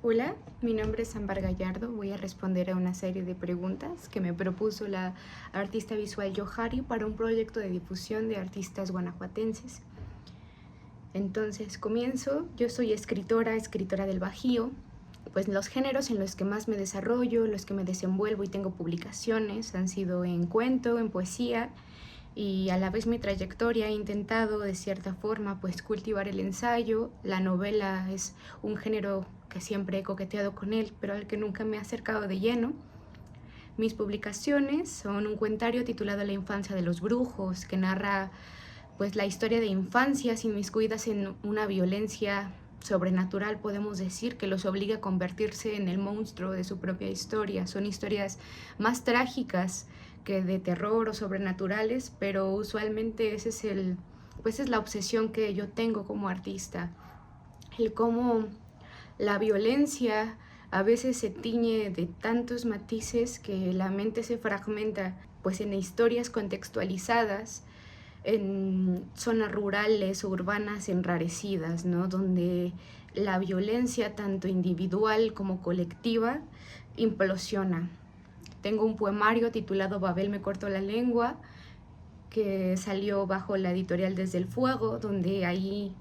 Hola, mi nombre es Ámbar Gallardo. Voy a responder a una serie de preguntas que me propuso la artista visual Yohari para un proyecto de difusión de artistas guanajuatenses. Entonces, comienzo. Yo soy escritora del Bajío. Pues los géneros en los que más me desarrollo, los que me desenvuelvo y tengo publicaciones han sido en cuento, en poesía, y a la vez mi trayectoria he intentado de cierta forma pues cultivar el ensayo. La novela es un género que siempre he coqueteado con él, pero al que nunca me he acercado de lleno. Mis publicaciones son un cuentario titulado La infancia de los brujos, que narra pues la historia de infancias inmiscuidas en una violencia sobrenatural, podemos decir, que los obliga a convertirse en el monstruo de su propia historia. Son historias más trágicas que de terror o sobrenaturales, pero usualmente ese es pues es la obsesión que yo tengo como artista, el cómo la violencia a veces se tiñe de tantos matices que la mente se fragmenta pues en historias contextualizadas en zonas rurales o urbanas enrarecidas, ¿no? Donde la violencia, tanto individual como colectiva, implosiona. Tengo un poemario titulado Babel me cortó la lengua, que salió bajo la editorial Desde el Fuego, donde ahí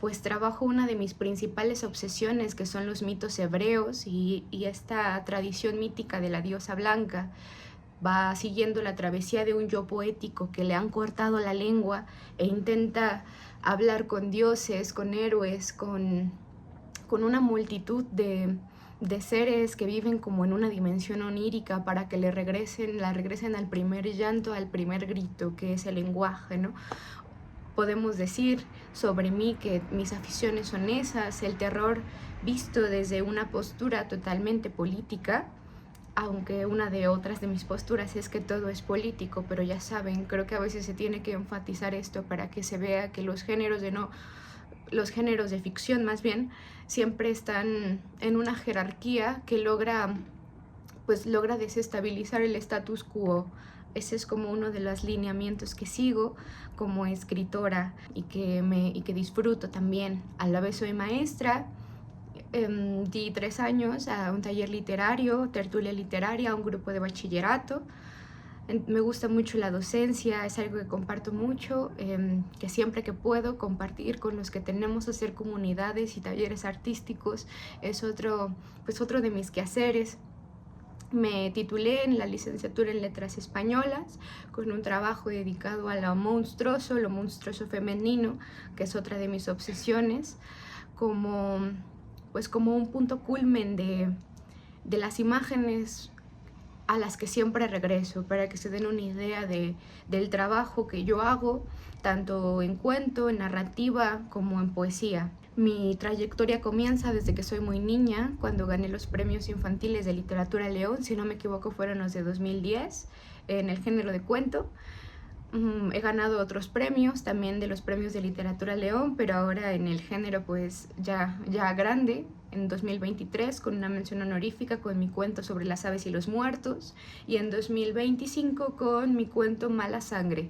pues trabajo una de mis principales obsesiones, que son los mitos hebreos y esta tradición mítica de la diosa blanca. Va siguiendo la travesía de un yo poético que le han cortado la lengua e intenta hablar con dioses, con héroes, con una multitud de seres que viven como en una dimensión onírica para que la regresen al primer llanto, al primer grito, que es el lenguaje, ¿no? Podemos decir sobre mí que mis aficiones son esas, el terror visto desde una postura totalmente política, aunque una de otras de mis posturas es que todo es político, pero ya saben, creo que a veces se tiene que enfatizar esto para que se vea que los géneros de ficción más bien, siempre están en una jerarquía que logra desestabilizar el status quo. Ese es como uno de los lineamientos que sigo como escritora y que disfruto también. A la vez soy maestra. Di 3 años a un taller literario, tertulia literaria, a un grupo de bachillerato. Me gusta mucho la docencia, es algo que comparto mucho, que siempre que puedo compartir con los que tenemos, hacer comunidades y talleres artísticos, es otro de mis quehaceres. Me titulé en la licenciatura en Letras Españolas con un trabajo dedicado a lo monstruoso femenino, que es otra de mis obsesiones, como un punto culmen de las imágenes a las que siempre regreso, para que se den una idea del trabajo que yo hago, tanto en cuento, en narrativa, como en poesía. Mi trayectoria comienza desde que soy muy niña, cuando gané los premios infantiles de literatura León, si no me equivoco fueron los de 2010, en el género de cuento. He ganado otros premios, también de los premios de literatura León, pero ahora en el género pues ya grande, en 2023 con una mención honorífica con mi cuento sobre las aves y los muertos, y en 2025 con mi cuento Mala Sangre.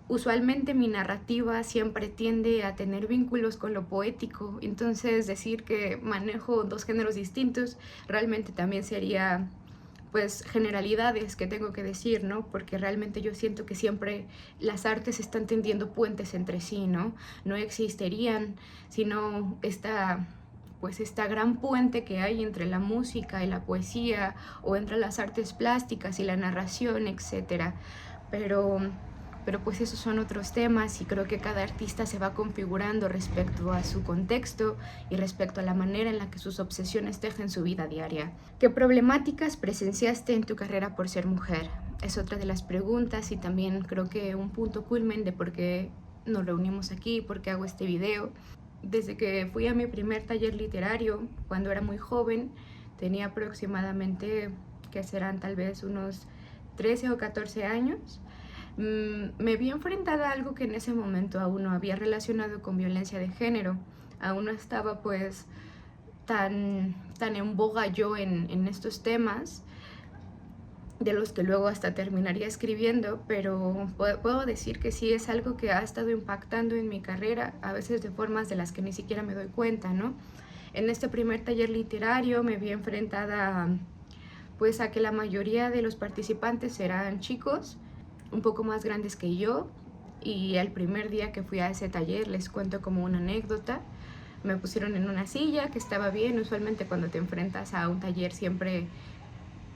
Usualmente mi narrativa siempre tiende a tener vínculos con lo poético, entonces decir que manejo dos géneros distintos realmente también sería pues generalidades que tengo que decir, ¿no? Porque realmente yo siento que siempre las artes están tendiendo puentes entre sí, ¿no? No existirían sino esta gran puente que hay entre la música y la poesía, o entre las artes plásticas y la narración, etcétera. Pero pues esos son otros temas, y creo que cada artista se va configurando respecto a su contexto y respecto a la manera en la que sus obsesiones tejen su vida diaria. ¿Qué problemáticas presenciaste en tu carrera por ser mujer? Es otra de las preguntas, y también creo que un punto culmen de por qué nos reunimos aquí, por qué hago este video. Desde que fui a mi primer taller literario, cuando era muy joven, tenía aproximadamente, que serán tal vez unos 13 o 14 años, me vi enfrentada a algo que en ese momento aún no había relacionado con violencia de género. Aún no estaba pues tan en boga yo en estos temas, de los que luego hasta terminaría escribiendo, pero puedo decir que sí es algo que ha estado impactando en mi carrera, a veces de formas de las que ni siquiera me doy cuenta, ¿no? En este primer taller literario me vi enfrentada pues a que la mayoría de los participantes eran chicos, un poco más grandes que yo, y el primer día que fui a ese taller, les cuento como una anécdota, me pusieron en una silla que estaba bien. Usualmente cuando te enfrentas a un taller siempre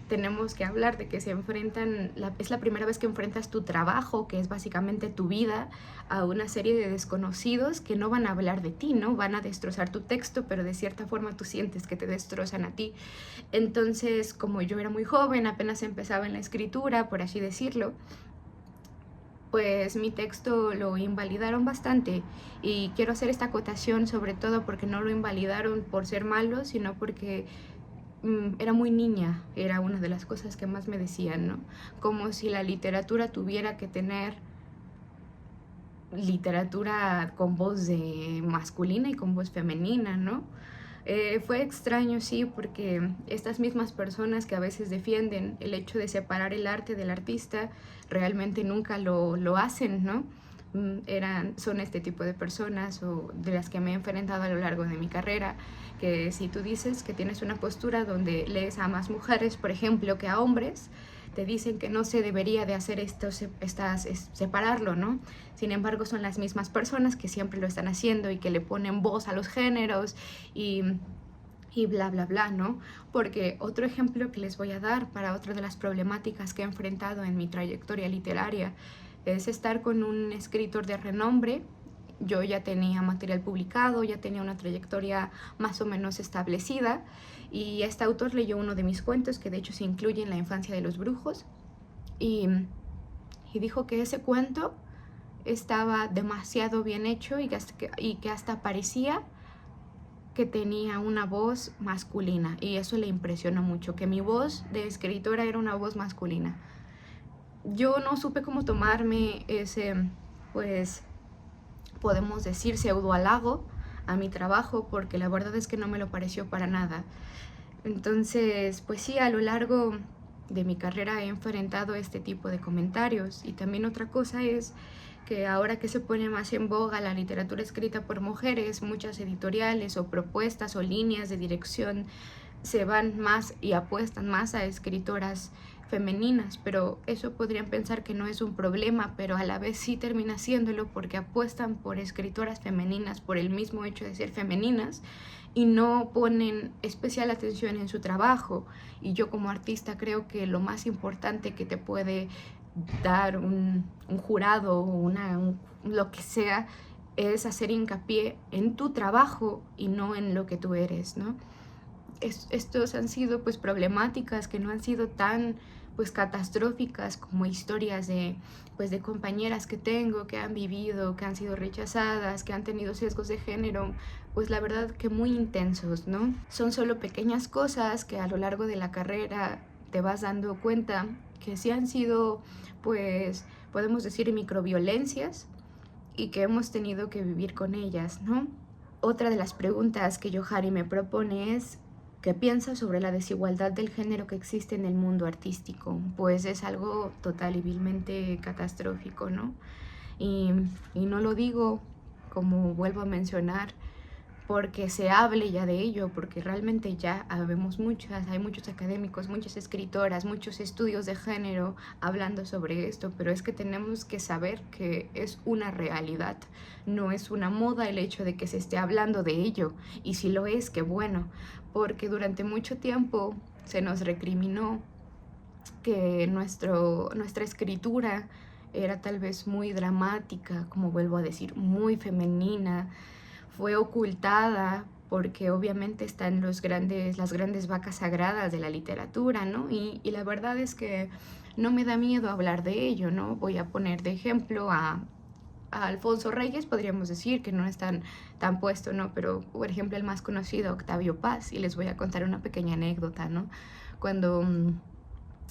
tenemos que hablar de que se enfrentan, es la primera vez que enfrentas tu trabajo, que es básicamente tu vida, a una serie de desconocidos que no van a hablar de ti, ¿no? Van a destrozar tu texto, pero de cierta forma tú sientes que te destrozan a ti. Entonces, como yo era muy joven, apenas empezaba en la escritura, por así decirlo, pues mi texto lo invalidaron bastante, y quiero hacer esta acotación sobre todo porque no lo invalidaron por ser malo, sino porque era muy niña, era una de las cosas que más me decían, ¿no? Como si la literatura tuviera que tener literatura con voz de masculina y con voz femenina, ¿no? Fue extraño, sí, porque estas mismas personas que a veces defienden el hecho de separar el arte del artista, realmente nunca lo hacen, ¿no? Son este tipo de personas, o de las que me he enfrentado a lo largo de mi carrera, que si tú dices que tienes una postura donde lees a más mujeres, por ejemplo, que a hombres, te dicen que no se debería de hacer separarlo, ¿no? Sin embargo, son las mismas personas que siempre lo están haciendo y que le ponen voz a los géneros y bla, bla, bla, ¿no? Porque otro ejemplo que les voy a dar para otra de las problemáticas que he enfrentado en mi trayectoria literaria es estar con un escritor de renombre. Yo ya tenía material publicado, ya tenía una trayectoria más o menos establecida, y este autor leyó uno de mis cuentos, que de hecho se incluye en La infancia de los brujos, y dijo que ese cuento estaba demasiado bien hecho y que hasta parecía que tenía una voz masculina, y eso le impresionó mucho, que mi voz de escritora era una voz masculina. Yo no supe cómo tomarme ese, pues, podemos decir, pseudo halago a mi trabajo, porque la verdad es que no me lo pareció para nada. Entonces, pues sí, a lo largo de mi carrera he enfrentado este tipo de comentarios. Y también otra cosa es que ahora que se pone más en boga la literatura escrita por mujeres, muchas editoriales o propuestas o líneas de dirección se van más y apuestan más a escritoras femeninas, pero eso podrían pensar que no es un problema, pero a la vez sí termina siéndolo, porque apuestan por escritoras femeninas por el mismo hecho de ser femeninas y no ponen especial atención en su trabajo. Y yo como artista creo que lo más importante que te puede dar un jurado o lo que sea es hacer hincapié en tu trabajo y no en lo que tú eres, ¿no? Estos han sido pues problemáticas que no han sido tan pues catastróficas como historias de compañeras que tengo, que han vivido, que han sido rechazadas, que han tenido sesgos de género, pues la verdad que muy intensos, ¿no? Son solo pequeñas cosas que a lo largo de la carrera te vas dando cuenta que sí han sido, pues podemos decir, microviolencias, y que hemos tenido que vivir con ellas, ¿no? Otra de las preguntas que Johari me propone es: ¿qué piensas sobre la desigualdad del género que existe en el mundo artístico? Pues es algo total y vilmente catastrófico, ¿no? Y no lo digo, como vuelvo a mencionar, porque se hable ya de ello, porque realmente ya habemos hay muchos académicos, muchas escritoras, muchos estudios de género hablando sobre esto, pero es que tenemos que saber que es una realidad, no es una moda el hecho de que se esté hablando de ello, y si lo es, qué bueno, porque durante mucho tiempo se nos recriminó que nuestra escritura era tal vez muy dramática, como vuelvo a decir, muy femenina. Fue ocultada porque obviamente están las grandes vacas sagradas de la literatura, ¿no? Y la verdad es que no me da miedo hablar de ello, ¿no? Voy a poner de ejemplo a Alfonso Reyes, podríamos decir, que no es tan puesto, ¿no? Pero, por ejemplo, el más conocido, Octavio Paz, y les voy a contar una pequeña anécdota, ¿no? Cuando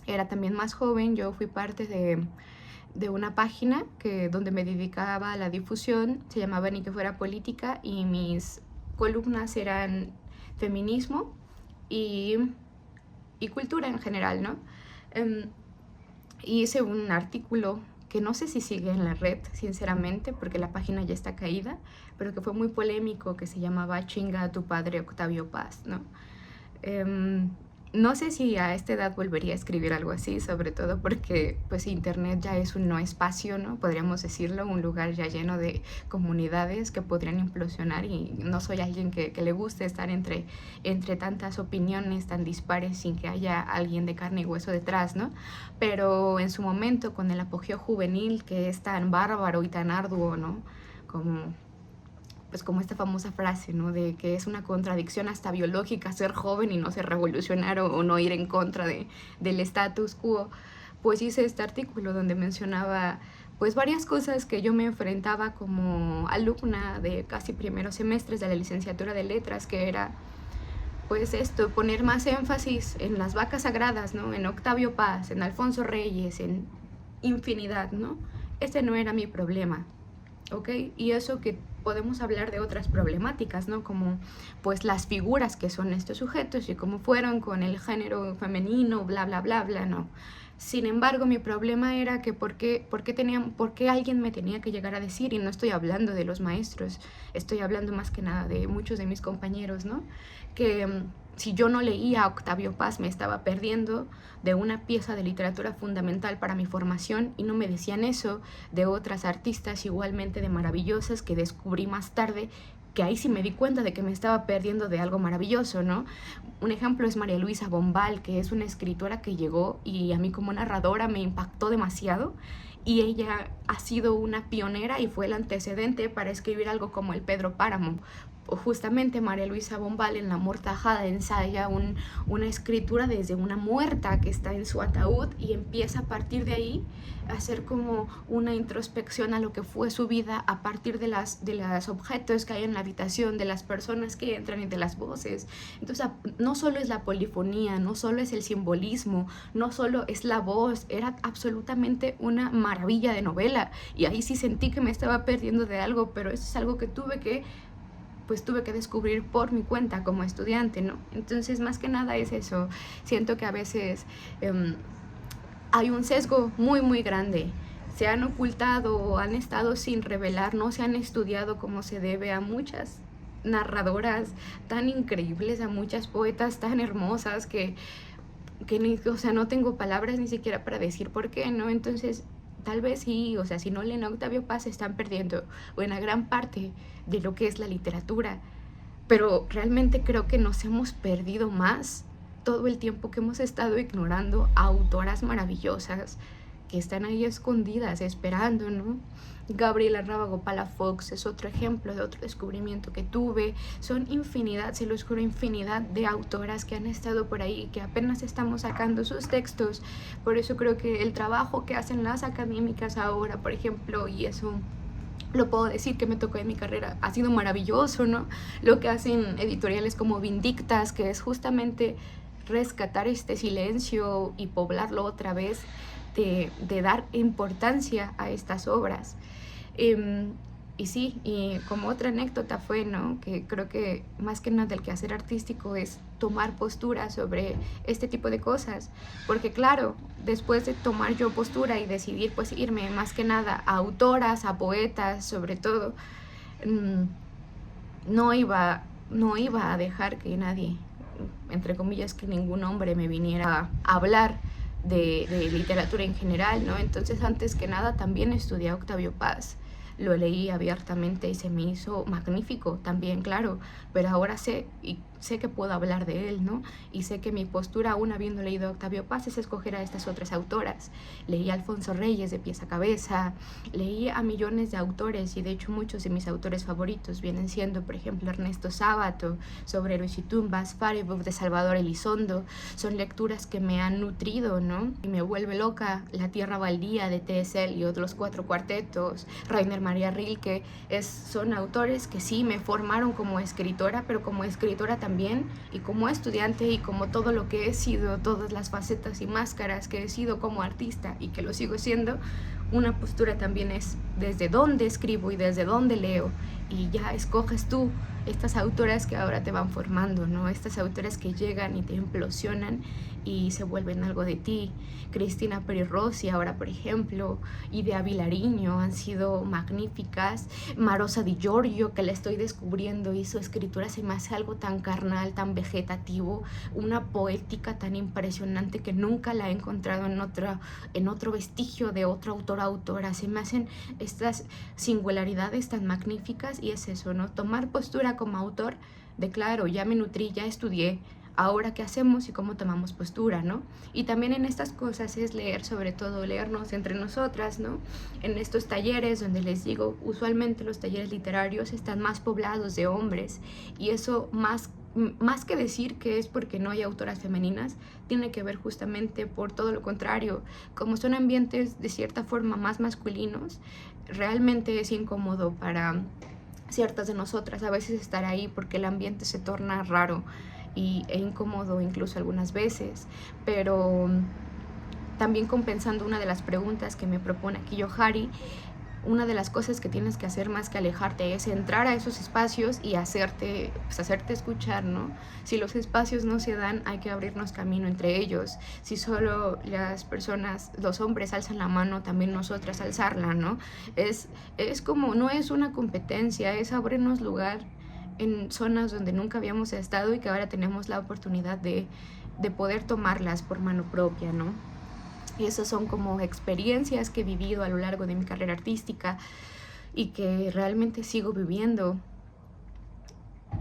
era también más joven, yo fui parte de una página donde me dedicaba a la difusión, se llamaba Ni que fuera política, y mis columnas eran feminismo y cultura en general, ¿no? Y hice un artículo que no sé si sigue en la red, sinceramente, porque la página ya está caída, pero que fue muy polémico, que se llamaba Chinga a tu padre Octavio Paz, ¿no? No sé si a esta edad volvería a escribir algo así, sobre todo porque pues internet ya es un no espacio, ¿no? Podríamos decirlo, un lugar ya lleno de comunidades que podrían implosionar, y no soy alguien que le guste estar entre tantas opiniones tan dispares sin que haya alguien de carne y hueso detrás, ¿no? Pero en su momento, con el apogeo juvenil que es tan bárbaro y tan arduo, ¿no? Como esta famosa frase, ¿no? De que es una contradicción hasta biológica ser joven y no ser revolucionario o no ir en contra del status quo. Pues hice este artículo donde mencionaba pues varias cosas que yo me enfrentaba como alumna de casi primeros semestres de la licenciatura de letras, que era pues esto, poner más énfasis en las vacas sagradas, ¿no? En Octavio Paz, en Alfonso Reyes, en infinidad, ¿no? Ese no era mi problema, ¿ok? Y eso que podemos hablar de otras problemáticas, ¿no? Como pues las figuras que son estos sujetos y cómo fueron con el género femenino, bla, bla, bla, bla, no. Sin embargo, mi problema era que por qué alguien me tenía que llegar a decir, y no estoy hablando de los maestros, estoy hablando más que nada de muchos de mis compañeros, ¿no? Que si yo no leía a Octavio Paz me estaba perdiendo de una pieza de literatura fundamental para mi formación, y no me decían eso de otras artistas igualmente de maravillosas que descubrí más tarde, que ahí sí me di cuenta de que me estaba perdiendo de algo maravilloso, ¿no? Un ejemplo es María Luisa Bombal, que es una escritora que llegó y a mí como narradora me impactó demasiado, y ella ha sido una pionera y fue el antecedente para escribir algo como el Pedro Páramo. Justamente María Luisa Bombal en La Mortajada ensaya una escritura desde una muerta que está en su ataúd, y empieza a partir de ahí a hacer como una introspección a lo que fue su vida a partir de los objetos que hay en la habitación, de las personas que entran y de las voces. Entonces no solo es la polifonía, no solo es el simbolismo, no solo es la voz, era absolutamente una maravilla de novela, y ahí sí sentí que me estaba perdiendo de algo, pero eso es algo que tuve que descubrir por mi cuenta como estudiante, ¿no? Entonces, más que nada es eso. Siento que a veces hay un sesgo muy, muy grande. Se han ocultado o han estado sin revelar, no se han estudiado como se debe a muchas narradoras tan increíbles, a muchas poetas tan hermosas que no tengo palabras ni siquiera para decir por qué, ¿no? Entonces, tal vez sí, si no leen a Octavio Paz se están perdiendo una gran parte de lo que es la literatura, pero realmente creo que nos hemos perdido más todo el tiempo que hemos estado ignorando a autoras maravillosas que están ahí escondidas esperando, ¿no? Gabriela Rábago Palafox es otro ejemplo de otro descubrimiento que tuve. Son infinidad, se los juro, infinidad de autoras que han estado por ahí, que apenas estamos sacando sus textos. Por eso creo que el trabajo que hacen las académicas ahora, por ejemplo, y eso lo puedo decir que me tocó en mi carrera, ha sido maravilloso, ¿no? Lo que hacen editoriales como Vindictas, que es justamente rescatar este silencio y poblarlo otra vez, de dar importancia a estas obras. Y sí, y como otra anécdota fue, ¿no? Que creo que más que nada el quehacer artístico es tomar postura sobre este tipo de cosas, porque claro, después de tomar yo postura y decidir pues irme más que nada a autoras, a poetas sobre todo, no iba a dejar que nadie, entre comillas, que ningún hombre me viniera a hablar de literatura en general, ¿no? Entonces, antes que nada, también estudié a Octavio Paz. Lo leí abiertamente y se me hizo magnífico también, claro, pero ahora sé que puedo hablar de él, ¿no? Y sé que mi postura, aún habiendo leído a Octavio Paz, es escoger a estas otras autoras. Leí a Alfonso Reyes de pies a cabeza, leí a millones de autores, y de hecho muchos de mis autores favoritos vienen siendo, por ejemplo, Ernesto Sábato, Sobre héroes y tumbas, Faribouf de Salvador Elizondo. Son lecturas que me han nutrido, ¿no? Y me vuelve loca La tierra baldía de T.S. Eliot, Los cuatro cuartetos, Rainer Maria Rilke. Son autores que sí me formaron como escritora, pero como escritora también, y como estudiante, y como todo lo que he sido, todas las facetas y máscaras que he sido como artista y que lo sigo siendo, una postura también es desde dónde escribo y desde dónde leo, y ya escoges tú estas autoras que ahora te van formando, ¿no? Estas autoras que llegan y te implosionan y se vuelven algo de ti. Cristina Peri Rossi ahora, por ejemplo, Idea Vilariño han sido magníficas. Marosa Di Giorgio, que la estoy descubriendo, y su escritura se me hace algo tan carnal, tan vegetativo, una poética tan impresionante que nunca la he encontrado en otro vestigio de otra autora. Se me hacen estas singularidades tan magníficas, y es eso, ¿no? Tomar postura como autor de claro, ya me nutrí, ya estudié, ahora qué hacemos y cómo tomamos postura, ¿no? Y también en estas cosas es leer, sobre todo leernos entre nosotras, ¿no? En estos talleres donde les digo, usualmente los talleres literarios están más poblados de hombres, y eso más que decir que es porque no hay autoras femeninas, tiene que ver justamente por todo lo contrario. Como son ambientes de cierta forma más masculinos, realmente es incómodo para ciertas de nosotras a veces estar ahí, porque el ambiente se torna raro e incómodo incluso algunas veces. Pero también compensando una de las preguntas que me propone aquí Johari, una de las cosas que tienes que hacer más que alejarte es entrar a esos espacios y hacerte escuchar, ¿no? Si los espacios no se dan, hay que abrirnos camino entre ellos. Si solo las personas, los hombres alzan la mano, también nosotras alzarla, ¿no? Es como, no es una competencia, es abrirnos lugar en zonas donde nunca habíamos estado y que ahora tenemos la oportunidad de poder tomarlas por mano propia, ¿no? Y esas son como experiencias que he vivido a lo largo de mi carrera artística y que realmente sigo viviendo.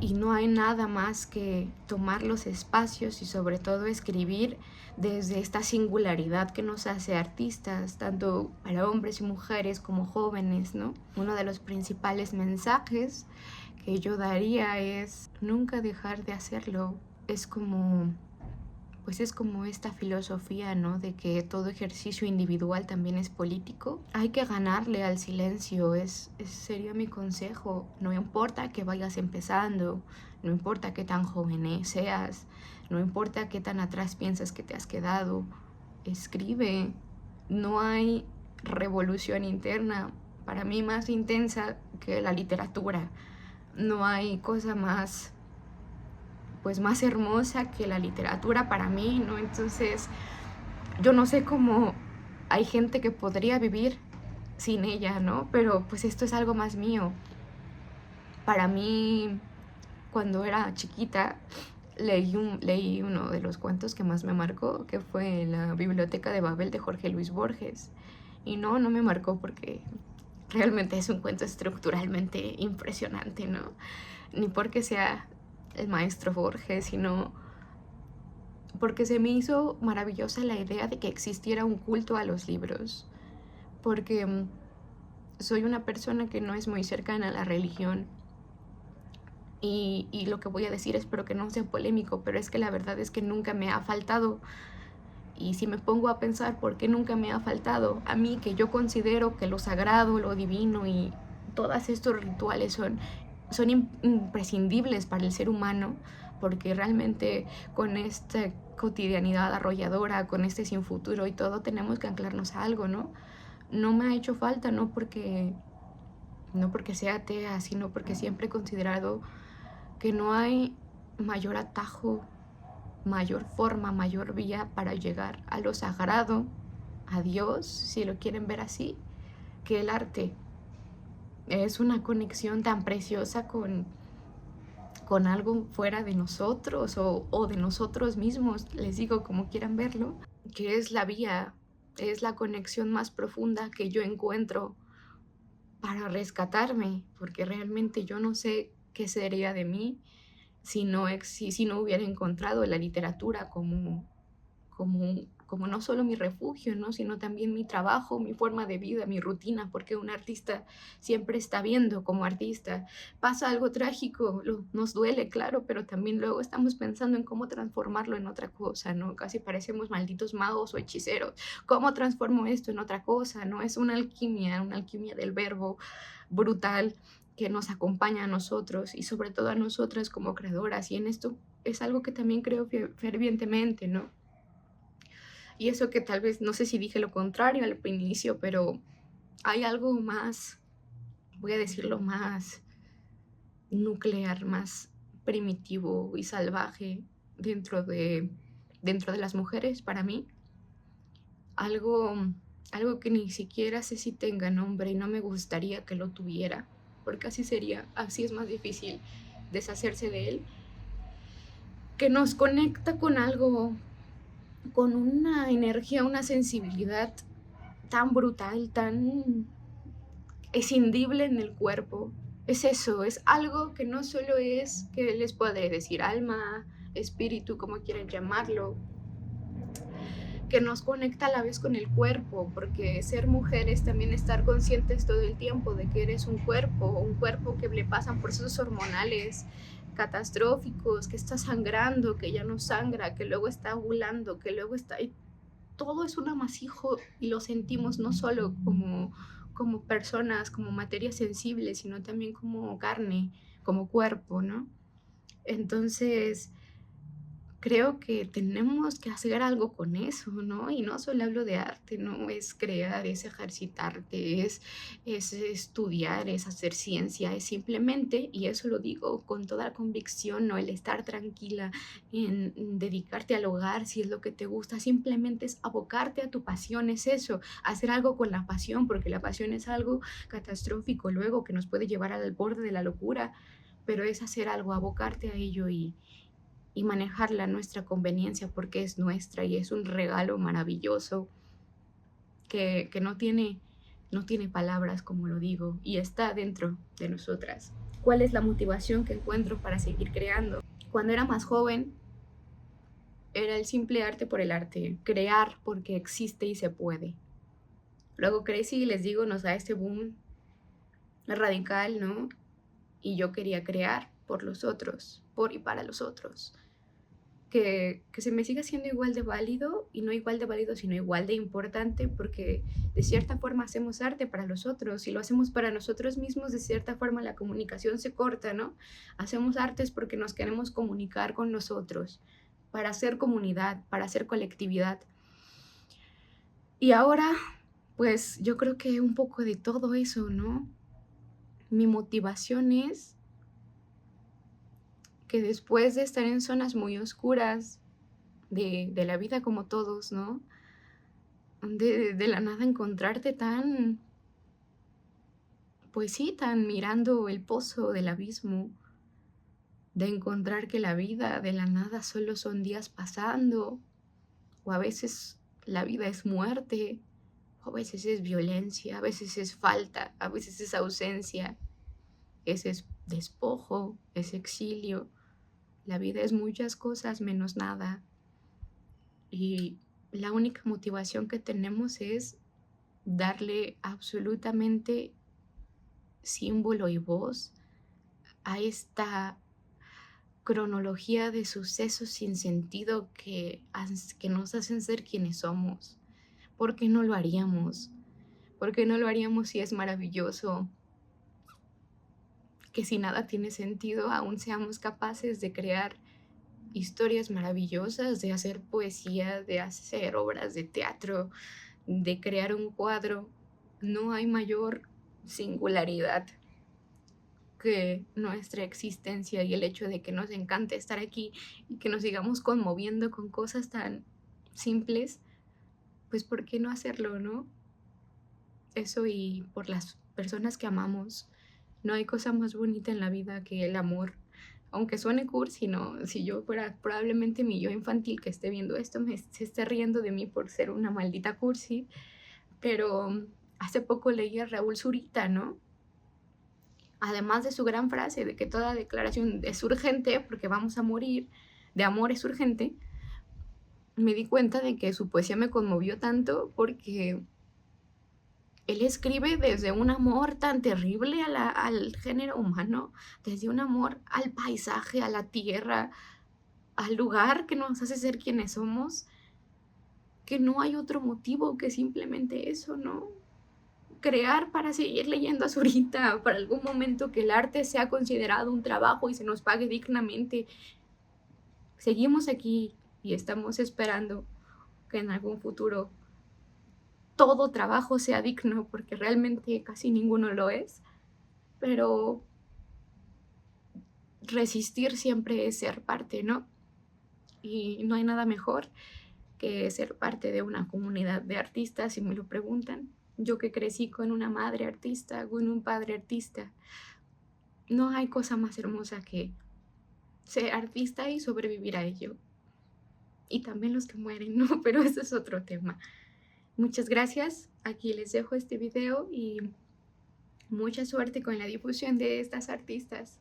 Y no hay nada más que tomar los espacios y sobre todo escribir desde esta singularidad que nos hace artistas, tanto para hombres y mujeres como jóvenes, ¿no? Uno de los principales mensajes que yo daría es nunca dejar de hacerlo. Es como esta filosofía, ¿no? De que todo ejercicio individual también es político. Hay que ganarle al silencio, sería mi consejo. No importa que vayas empezando, no importa qué tan joven seas, no importa qué tan atrás piensas que te has quedado, escribe. No hay revolución interna para mí más intensa que la literatura. No hay cosa más hermosa que la literatura para mí, ¿no? Entonces, yo no sé cómo hay gente que podría vivir sin ella, ¿no? Pero pues esto es algo más mío. Para mí, cuando era chiquita, leí uno de los cuentos que más me marcó, que fue La Biblioteca de Babel de Jorge Luis Borges. Y no me marcó porque realmente es un cuento estructuralmente impresionante, ¿no? Ni porque sea el maestro Borges, sino porque se me hizo maravillosa la idea de que existiera un culto a los libros, porque soy una persona que no es muy cercana a la religión, y lo que voy a decir espero que no sea polémico, pero es que la verdad es que nunca me ha faltado. Y si me pongo a pensar por qué nunca me ha faltado, a mí, que yo considero que lo sagrado, lo divino y todos estos rituales son imprescindibles para el ser humano, porque realmente con esta cotidianidad arrolladora, con este sin futuro y todo, tenemos que anclarnos a algo, ¿no? No me ha hecho falta, no porque sea atea, sino porque siempre he considerado que no hay mayor atajo, mayor forma, mayor vía para llegar a lo sagrado, a Dios, si lo quieren ver así, que el arte. Es una conexión tan preciosa con algo fuera de nosotros o de nosotros mismos, les digo como quieran verlo, que es la vía, es la conexión más profunda que yo encuentro para rescatarme, porque realmente yo no sé qué sería de mí si no hubiera encontrado la literatura como no solo mi refugio, ¿no? Sino también mi trabajo, mi forma de vida, mi rutina, porque un artista siempre está viendo como artista. Pasa algo trágico, nos duele, claro, pero también luego estamos pensando en cómo transformarlo en otra cosa, ¿no? Casi parecemos malditos magos o hechiceros. ¿Cómo transformo esto en otra cosa, no? Es una alquimia del verbo brutal que nos acompaña a nosotros y sobre todo a nosotras como creadoras, y en esto es algo que también creo fervientemente, ¿no? Y eso que tal vez, no sé si dije lo contrario al inicio, pero hay algo más, voy a decirlo, más nuclear, más primitivo y salvaje dentro de, dentro de las mujeres para mí. Algo, algo que ni siquiera sé si tenga nombre y no me gustaría que lo tuviera, porque así sería, así es más difícil deshacerse de él, que nos conecta con algo, con una energía, una sensibilidad tan brutal, tan escindible en el cuerpo. Es eso, es algo que no solo es, que les podré decir, alma, espíritu, como quieran llamarlo, que nos conecta a la vez con el cuerpo, porque ser mujer es también estar conscientes todo el tiempo de que eres un cuerpo que le pasan procesos hormonales catastróficos, que está sangrando, que ya no sangra, que luego está ovulando, que luego está... Y todo es un amasijo y lo sentimos no solo como personas, como materia sensible, sino también como carne, como cuerpo, ¿no? Entonces, creo que tenemos que hacer algo con eso, ¿no? Y no solo hablo de arte, no es crear, es ejercitarte, es estudiar, es hacer ciencia, es simplemente, y eso lo digo con toda la convicción, ¿no? El estar tranquila, en dedicarte al hogar, si es lo que te gusta, simplemente es abocarte a tu pasión, es eso, hacer algo con la pasión, porque la pasión es algo catastrófico luego que nos puede llevar al borde de la locura, pero es hacer algo, abocarte a ello y manejarla a nuestra conveniencia porque es nuestra y es un regalo maravilloso que no tiene palabras, como lo digo, y está dentro de nosotras. ¿Cuál es la motivación que encuentro para seguir creando? Cuando era más joven, era el simple arte por el arte, crear porque existe y se puede. Luego crecí y les digo, nos da este boom radical, ¿no? Y yo quería crear por los otros, por y para los otros. Que se me siga siendo igual de válido, y no igual de válido, sino igual de importante, porque de cierta forma hacemos arte para los otros y lo hacemos para nosotros mismos, de cierta forma la comunicación se corta, ¿no? Hacemos artes porque nos queremos comunicar con nosotros, para hacer comunidad, para hacer colectividad. Y ahora, pues yo creo que un poco de todo eso, ¿no? Mi motivación es que después de estar en zonas muy oscuras de la vida como todos, ¿no? De la nada encontrarte tan, pues sí, tan mirando el pozo del abismo, de encontrar que la vida de la nada solo son días pasando, o a veces la vida es muerte, o a veces es violencia, a veces es falta, a veces es ausencia, ese es despojo, es exilio. La vida es muchas cosas menos nada. Y la única motivación que tenemos es darle absolutamente símbolo y voz a esta cronología de sucesos sin sentido que nos hacen ser quienes somos. ¿Por qué no lo haríamos? ¿Por qué no lo haríamos si es maravilloso que si nada tiene sentido aún seamos capaces de crear historias maravillosas, de hacer poesía, de hacer obras de teatro, de crear un cuadro? No hay mayor singularidad que nuestra existencia y el hecho de que nos encante estar aquí y que nos sigamos conmoviendo con cosas tan simples, pues ¿por qué no hacerlo, no? Eso, y por las personas que amamos. No hay cosa más bonita en la vida que el amor. Aunque suene cursi, ¿no? Si yo fuera, probablemente mi yo infantil que esté viendo esto se esté riendo de mí por ser una maldita cursi, pero hace poco leí a Raúl Zurita, ¿no? Además de su gran frase de que toda declaración es urgente porque vamos a morir, de amor es urgente, me di cuenta de que su poesía me conmovió tanto porque él escribe desde un amor tan terrible al género humano, desde un amor al paisaje, a la tierra, al lugar que nos hace ser quienes somos, que no hay otro motivo que simplemente eso, ¿no? Crear para seguir leyendo a Zurita, para algún momento que el arte sea considerado un trabajo y se nos pague dignamente. Seguimos aquí y estamos esperando que en algún futuro todo trabajo sea digno, porque realmente casi ninguno lo es, pero resistir siempre es ser parte, ¿no? Y no hay nada mejor que ser parte de una comunidad de artistas, si me lo preguntan. Yo que crecí con una madre artista, con un padre artista, no hay cosa más hermosa que ser artista y sobrevivir a ello. Y también los que mueren, ¿no? Pero ese es otro tema. Muchas gracias. Aquí les dejo este video y mucha suerte con la difusión de estas artistas.